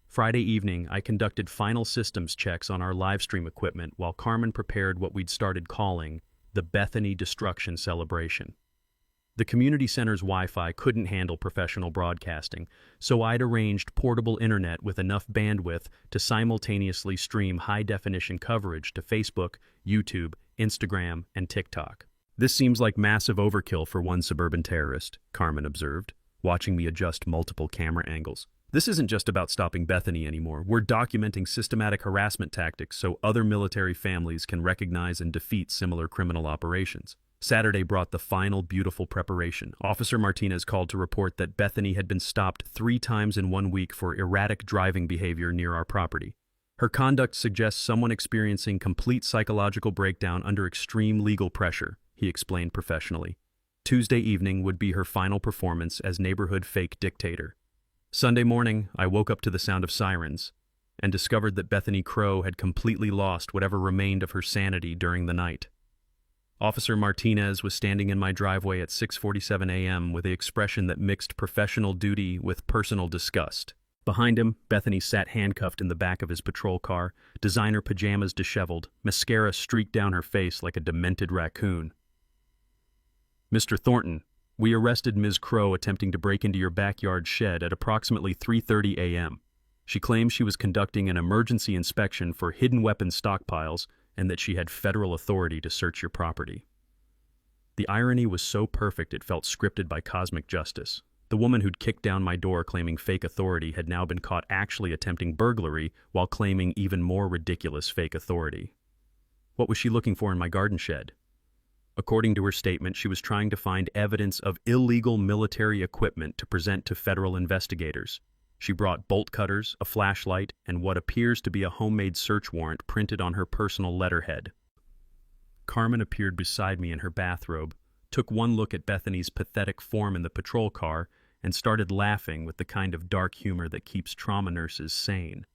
Friday evening, I conducted final systems checks on our live stream equipment while Carmen prepared what we'd started calling the Bethany Destruction Celebration. The community center's Wi-Fi couldn't handle professional broadcasting, so I'd arranged portable internet with enough bandwidth to simultaneously stream high-definition coverage to Facebook, YouTube, Instagram, and TikTok. This seems like massive overkill for one suburban terrorist, Carmen observed, watching me adjust multiple camera angles. This isn't just about stopping Bethany anymore. We're documenting systematic harassment tactics so other military families can recognize and defeat similar criminal operations. Saturday brought the final beautiful preparation. Officer Martinez called to report that Bethany had been stopped 3 times in 1 week for erratic driving behavior near our property. Her conduct suggests someone experiencing complete psychological breakdown under extreme legal pressure, he explained professionally. Tuesday evening would be her final performance as neighborhood fake dictator. Sunday morning, I woke up to the sound of sirens and discovered that Bethany Crow had completely lost whatever remained of her sanity during the night. Officer Martinez was standing in my driveway at 6:47 a.m. with the expression that mixed professional duty with personal disgust. Behind him, Bethany sat handcuffed in the back of his patrol car, designer pajamas disheveled, mascara streaked down her face like a demented raccoon. Mr. Thornton, we arrested Ms. Crow attempting to break into your backyard shed at approximately 3:30 a.m. She claims she was conducting an emergency inspection for hidden weapons stockpiles and that she had federal authority to search your property. The irony was so perfect it felt scripted by cosmic justice. The woman who'd kicked down my door claiming fake authority had now been caught actually attempting burglary while claiming even more ridiculous fake authority. What was she looking for in my garden shed? According to her statement, she was trying to find evidence of illegal military equipment to present to federal investigators. She brought bolt cutters, a flashlight, and what appears to be a homemade search warrant printed on her personal letterhead. Carmen appeared beside me in her bathrobe, took one look at Bethany's pathetic form in the patrol car, and started laughing with the kind of dark humor that keeps trauma nurses sane.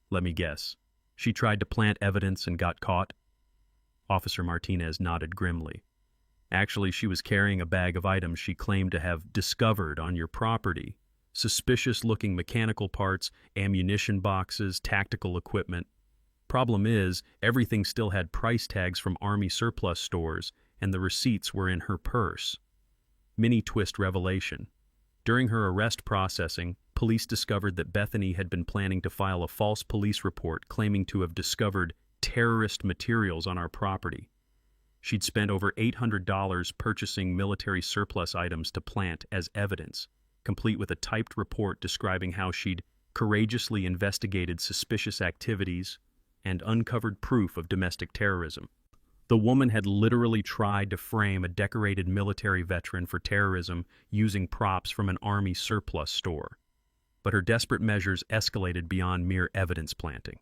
Let me guess. She tried to plant evidence and got caught? Officer Martinez nodded grimly. Actually, she was carrying a bag of items she claimed to have discovered on your property. Suspicious-looking mechanical parts, ammunition boxes, tactical equipment. Problem is, everything still had price tags from Army surplus stores, and the receipts were in her purse. Mini-twist revelation. During her arrest processing, police discovered that Bethany had been planning to file a false police report claiming to have discovered terrorist materials on our property. She'd spent over $800 purchasing military surplus items to plant as evidence, complete with a typed report describing how she'd courageously investigated suspicious activities and uncovered proof of domestic terrorism. The woman had literally tried to frame a decorated military veteran for terrorism using props from an Army surplus store. But her desperate measures escalated beyond mere evidence planting.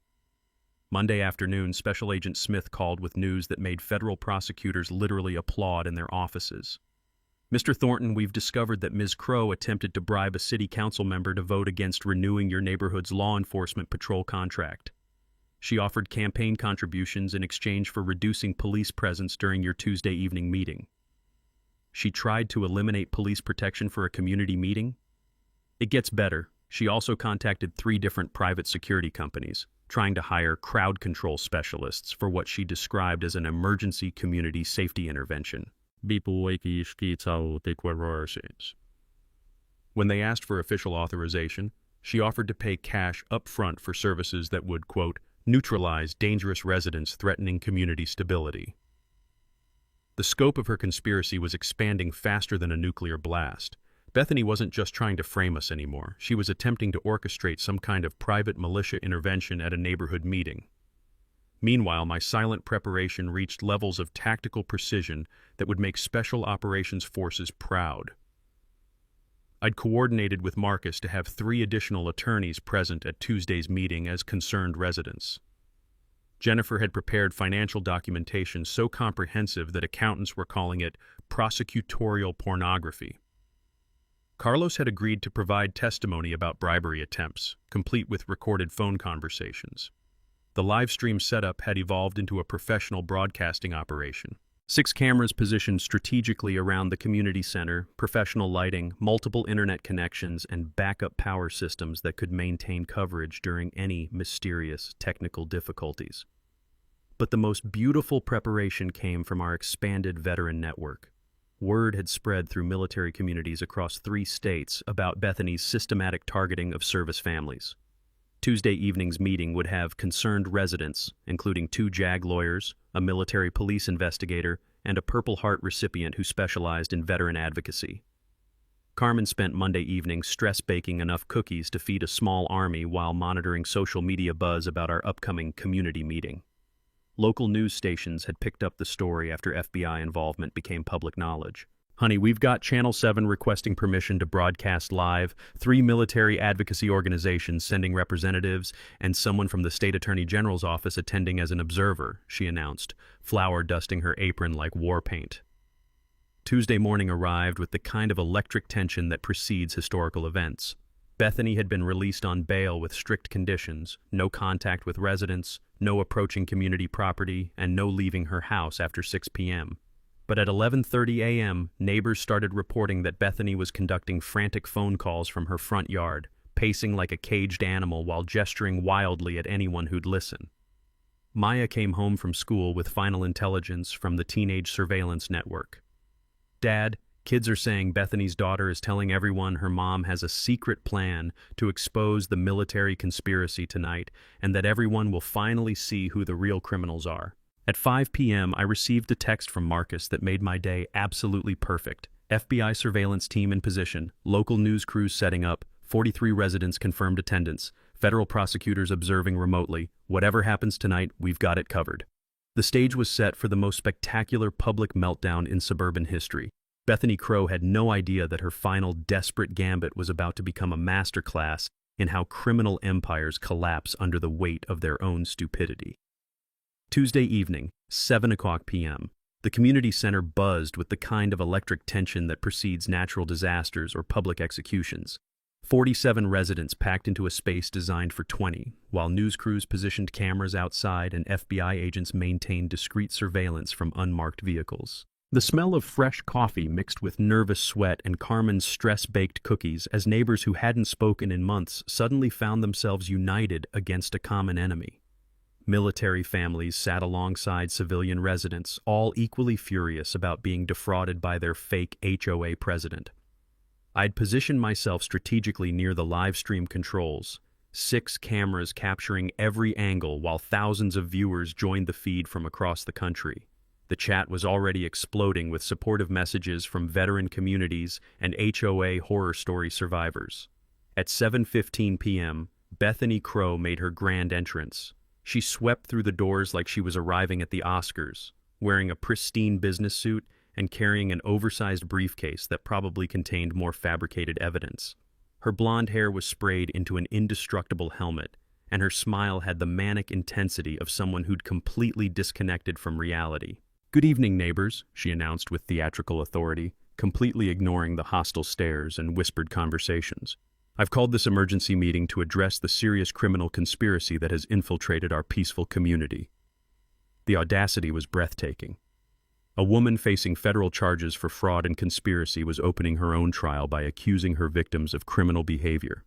Monday afternoon, Special Agent Smith called with news that made federal prosecutors literally applaud in their offices. Mr. Thornton, we've discovered that Ms. Crow attempted to bribe a city council member to vote against renewing your neighborhood's law enforcement patrol contract. She offered campaign contributions in exchange for reducing police presence during your Tuesday evening meeting. She tried to eliminate police protection for a community meeting? It gets better. She also contacted 3 different private security companies, trying to hire crowd control specialists for what she described as an emergency community safety intervention. When they asked for official authorization, she offered to pay cash up front for services that would, quote, neutralize dangerous residents threatening community stability. The scope of her conspiracy was expanding faster than a nuclear blast. Bethany wasn't just trying to frame us anymore. She was attempting to orchestrate some kind of private militia intervention at a neighborhood meeting. Meanwhile, my silent preparation reached levels of tactical precision that would make Special Operations Forces proud. I'd coordinated with Marcus to have 3 additional attorneys present at Tuesday's meeting as concerned residents. Jennifer had prepared financial documentation so comprehensive that accountants were calling it prosecutorial pornography. Carlos had agreed to provide testimony about bribery attempts, complete with recorded phone conversations. The live stream setup had evolved into a professional broadcasting operation. 6 cameras positioned strategically around the community center, professional lighting, multiple internet connections, and backup power systems that could maintain coverage during any mysterious technical difficulties. But the most beautiful preparation came from our expanded veteran network. Word had spread through military communities across 3 states about Bethany's systematic targeting of service families. Tuesday evening's meeting would have concerned residents, including 2 JAG lawyers, a military police investigator, and a Purple Heart recipient who specialized in veteran advocacy. Carmen spent Monday evening stress-baking enough cookies to feed a small army while monitoring social media buzz about our upcoming community meeting. Local news stations had picked up the story after FBI involvement became public knowledge. Honey, we've got Channel 7 requesting permission to broadcast live, 3 military advocacy organizations sending representatives, and someone from the State Attorney General's office attending as an observer, she announced, flour dusting her apron like war paint. Tuesday morning arrived with the kind of electric tension that precedes historical events. Bethany had been released on bail with strict conditions, no contact with residents, no approaching community property, and no leaving her house after 6 p.m. But at 11:30 a.m., neighbors started reporting that Bethany was conducting frantic phone calls from her front yard, pacing like a caged animal while gesturing wildly at anyone who'd listen. Maya came home from school with final intelligence from the Teenage Surveillance Network. Dad, kids are saying Bethany's daughter is telling everyone her mom has a secret plan to expose the military conspiracy tonight and that everyone will finally see who the real criminals are. At 5 p.m., I received a text from Marcus that made my day absolutely perfect. FBI surveillance team in position, local news crews setting up, 43 residents confirmed attendance, federal prosecutors observing remotely. Whatever happens tonight, we've got it covered. The stage was set for the most spectacular public meltdown in suburban history. Bethany Crow had no idea that her final desperate gambit was about to become a masterclass in how criminal empires collapse under the weight of their own stupidity. Tuesday evening, 7 o'clock p.m. The community center buzzed with the kind of electric tension that precedes natural disasters or public executions. 47 residents packed into a space designed for 20, while news crews positioned cameras outside and FBI agents maintained discreet surveillance from unmarked vehicles. The smell of fresh coffee mixed with nervous sweat and Carmen's stress-baked cookies as neighbors who hadn't spoken in months suddenly found themselves united against a common enemy. Military families sat alongside civilian residents, all equally furious about being defrauded by their fake HOA president. I'd positioned myself strategically near the live stream controls, 6 cameras capturing every angle while thousands of viewers joined the feed from across the country. The chat was already exploding with supportive messages from veteran communities and HOA horror story survivors. At 7:15 p.m., Bethany Crow made her grand entrance. She swept through the doors like she was arriving at the Oscars, wearing a pristine business suit and carrying an oversized briefcase that probably contained more fabricated evidence. Her blonde hair was sprayed into an indestructible helmet, and her smile had the manic intensity of someone who'd completely disconnected from reality. "Good evening, neighbors," she announced with theatrical authority, completely ignoring the hostile stares and whispered conversations. "I've called this emergency meeting to address the serious criminal conspiracy that has infiltrated our peaceful community." The audacity was breathtaking. A woman facing federal charges for fraud and conspiracy was opening her own trial by accusing her victims of criminal behavior.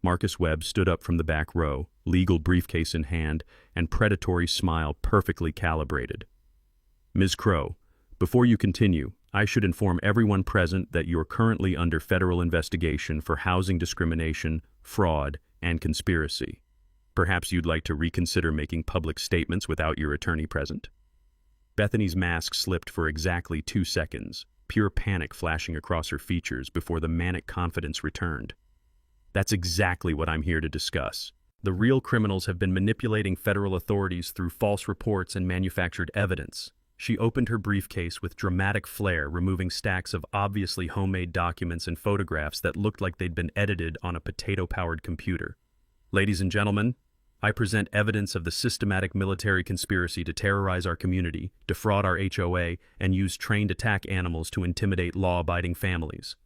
Marcus Webb stood up from the back row, legal briefcase in hand, and predatory smile perfectly calibrated. "Ms. Crow, before you continue, I should inform everyone present that you're currently under federal investigation for housing discrimination, fraud, and conspiracy. Perhaps you'd like to reconsider making public statements without your attorney present." Bethany's mask slipped for exactly 2 seconds, pure panic flashing across her features before the manic confidence returned. "That's exactly what I'm here to discuss. The real criminals have been manipulating federal authorities through false reports and manufactured evidence." She opened her briefcase with dramatic flair, removing stacks of obviously homemade documents and photographs that looked like they'd been edited on a potato-powered computer. "Ladies and gentlemen, I present evidence of the systematic military conspiracy to terrorize our community, defraud our HOA, and use trained attack animals to intimidate law-abiding families."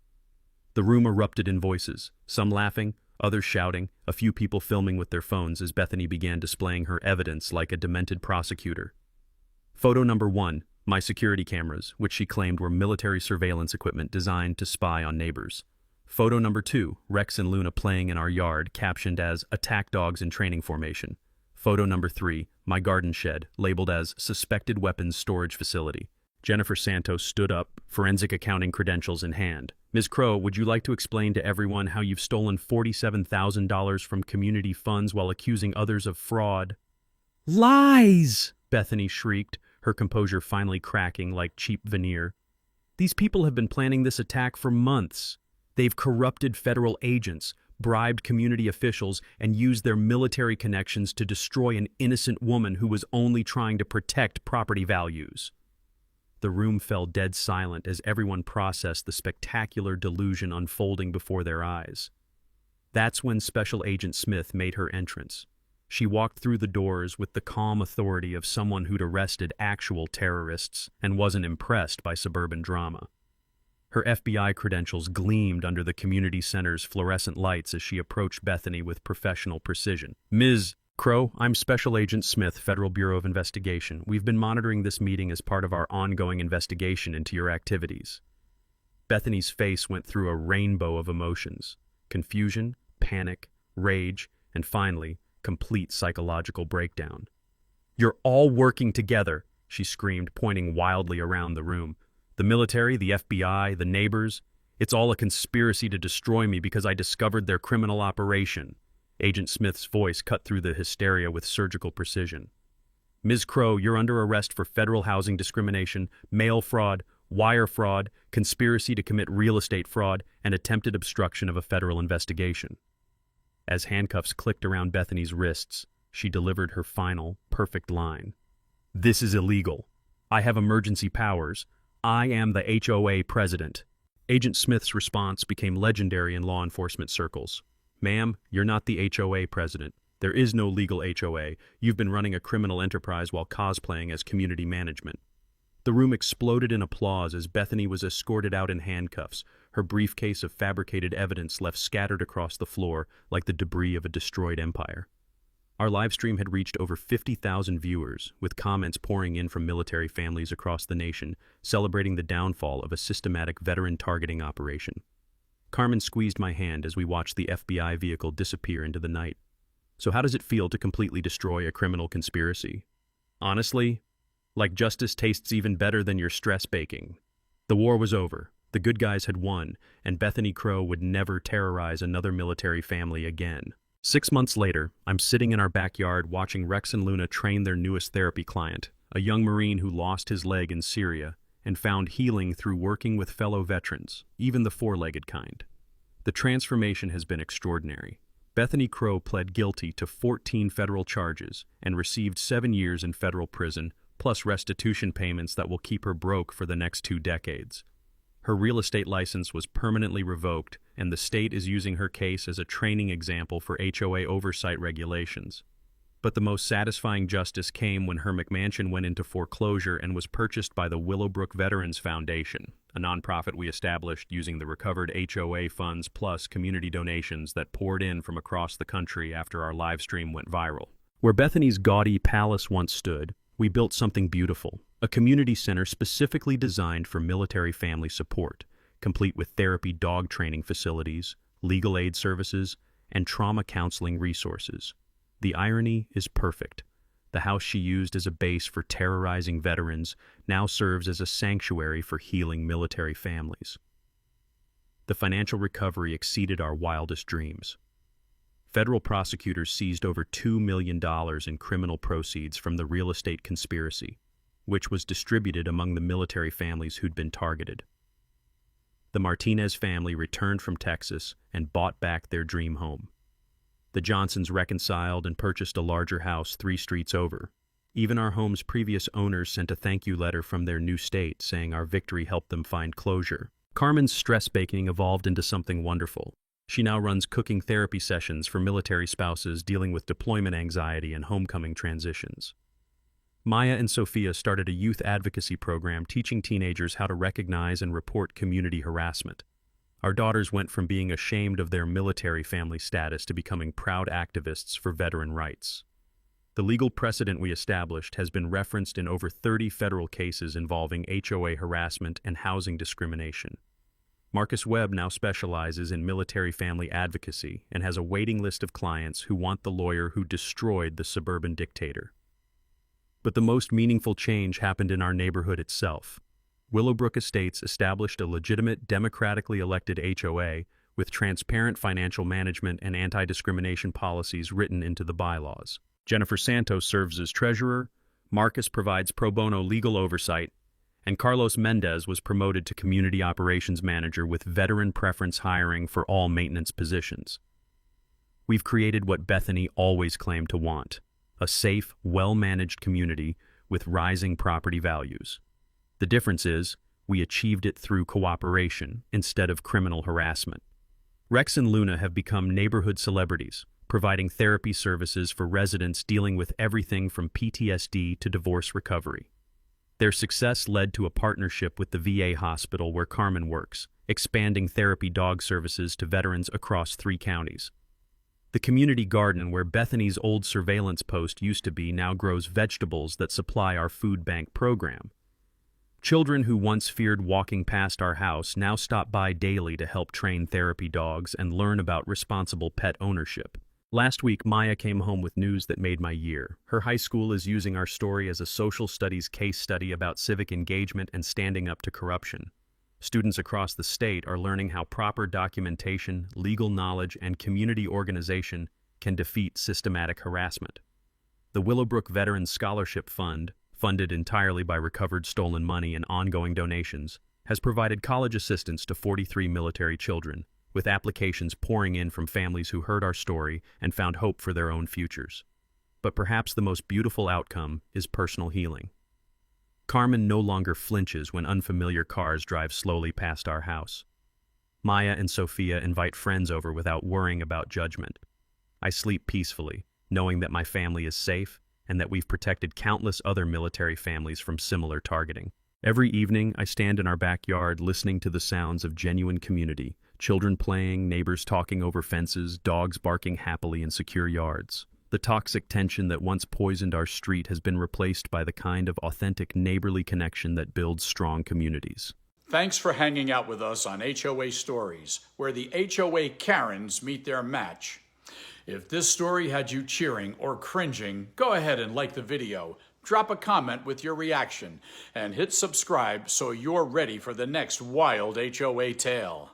The room erupted in voices, some laughing, others shouting, a few people filming with their phones as Bethany began displaying her evidence like a demented prosecutor. Photo number 1, my security cameras, which she claimed were military surveillance equipment designed to spy on neighbors. Photo number 2, Rex and Luna playing in our yard, captioned as "Attack Dogs in Training Formation." Photo number 3, my garden shed, labeled as "Suspected Weapons Storage Facility." Jennifer Santos stood up, forensic accounting credentials in hand. "Ms. Crow, would you like to explain to everyone how you've stolen $47,000 from community funds while accusing others of fraud?" "Lies!" Bethany shrieked, her composure finally cracking like cheap veneer. "These people have been planning this attack for months. They've corrupted federal agents, bribed community officials, and used their military connections to destroy an innocent woman who was only trying to protect property values." The room fell dead silent as everyone processed the spectacular delusion unfolding before their eyes. That's when Special Agent Smith made her entrance. She walked through the doors with the calm authority of someone who'd arrested actual terrorists and wasn't impressed by suburban drama. Her FBI credentials gleamed under the community center's fluorescent lights as she approached Bethany with professional precision. "Ms. Crow, I'm Special Agent Smith, Federal Bureau of Investigation. We've been monitoring this meeting as part of our ongoing investigation into your activities." Bethany's face went through a rainbow of emotions: confusion, panic, rage, and finally, complete psychological breakdown. "You're all working together," she screamed, pointing wildly around the room. The military, the FBI, the neighbors, it's all a conspiracy to destroy me because I discovered their criminal operation. Agent Smith's voice cut through the hysteria with surgical precision. Ms. Crow, you're under arrest for federal housing discrimination, mail fraud, wire fraud, conspiracy to commit real estate fraud, and attempted obstruction of a federal investigation. As handcuffs clicked around Bethany's wrists, she delivered her final, perfect line. This is illegal. I have emergency powers. I am the HOA president. Agent Smith's response became legendary in law enforcement circles. Ma'am, you're not the HOA president. There is no legal HOA. You've been running a criminal enterprise while cosplaying as community management. The room exploded in applause as Bethany was escorted out in handcuffs, her briefcase of fabricated evidence left scattered across the floor like the debris of a destroyed empire. Our livestream had reached over 50,000 viewers, with comments pouring in from military families across the nation, celebrating the downfall of a systematic veteran targeting operation. Carmen squeezed my hand as we watched the FBI vehicle disappear into the night. So how does it feel to completely destroy a criminal conspiracy? Honestly, like justice tastes even better than your stress baking. The war was over, the good guys had won, and Bethany Crow would never terrorize another military family again. 6 months later, I'm sitting in our backyard watching Rex and Luna train their newest therapy client, a young Marine who lost his leg in Syria and found healing through working with fellow veterans, even the four-legged kind. The transformation has been extraordinary. Bethany Crow pled guilty to 14 federal charges and received 7 years in federal prison, plus restitution payments that will keep her broke for the next 2 decades. Her real estate license was permanently revoked, and the state is using her case as a training example for HOA oversight regulations. But the most satisfying justice came when her McMansion went into foreclosure and was purchased by the Willowbrook Veterans Foundation, a nonprofit we established using the recovered HOA funds plus community donations that poured in from across the country after our live stream went viral. Where Bethany's gaudy palace once stood, we built something beautiful, a community center specifically designed for military family support, complete with therapy dog training facilities, legal aid services, and trauma counseling resources. The irony is perfect. The house she used as a base for terrorizing veterans now serves as a sanctuary for healing military families. The financial recovery exceeded our wildest dreams. Federal prosecutors seized over $2 million in criminal proceeds from the real estate conspiracy, which was distributed among the military families who'd been targeted. The Martinez family returned from Texas and bought back their dream home. The Johnsons reconciled and purchased a larger house 3 streets over. Even our home's previous owners sent a thank you letter from their new state saying our victory helped them find closure. Carmen's stress baking evolved into something wonderful. She now runs cooking therapy sessions for military spouses dealing with deployment anxiety and homecoming transitions. Maya and Sophia started a youth advocacy program teaching teenagers how to recognize and report community harassment. Our daughters went from being ashamed of their military family status to becoming proud activists for veteran rights. The legal precedent we established has been referenced in over 30 federal cases involving HOA harassment and housing discrimination. Marcus Webb now specializes in military family advocacy and has a waiting list of clients who want the lawyer who destroyed the suburban dictator. But the most meaningful change happened in our neighborhood itself. Willowbrook Estates established a legitimate, democratically elected HOA with transparent financial management and anti-discrimination policies written into the bylaws. Jennifer Santos serves as treasurer, Marcus provides pro bono legal oversight, and Carlos Mendez was promoted to community operations manager with veteran preference hiring for all maintenance positions. We've created what Bethany always claimed to want: a safe, well-managed community with rising property values. The difference is, we achieved it through cooperation instead of criminal harassment. Rex and Luna have become neighborhood celebrities, providing therapy services for residents dealing with everything from PTSD to divorce recovery. Their success led to a partnership with the VA hospital where Carmen works, expanding therapy dog services to veterans across 3 counties. The community garden where Bethany's old surveillance post used to be now grows vegetables that supply our food bank program. Children who once feared walking past our house now stop by daily to help train therapy dogs and learn about responsible pet ownership. Last week, Maya came home with news that made my year. Her high school is using our story as a social studies case study about civic engagement and standing up to corruption. Students across the state are learning how proper documentation, legal knowledge, and community organization can defeat systematic harassment. The Willowbrook Veterans Scholarship Fund, funded entirely by recovered stolen money and ongoing donations, has provided college assistance to 43 military children, with applications pouring in from families who heard our story and found hope for their own futures. But perhaps the most beautiful outcome is personal healing. Carmen no longer flinches when unfamiliar cars drive slowly past our house. Maya and Sophia invite friends over without worrying about judgment. I sleep peacefully, knowing that my family is safe and that we've protected countless other military families from similar targeting. Every evening, I stand in our backyard listening to the sounds of genuine community, children playing, neighbors talking over fences, dogs barking happily in secure yards. The toxic tension that once poisoned our street has been replaced by the kind of authentic neighborly connection that builds strong communities. Thanks for hanging out with us on HOA Stories, where the HOA Karens meet their match. If this story had you cheering or cringing, go ahead and like the video, drop a comment with your reaction, and hit subscribe so you're ready for the next wild HOA tale.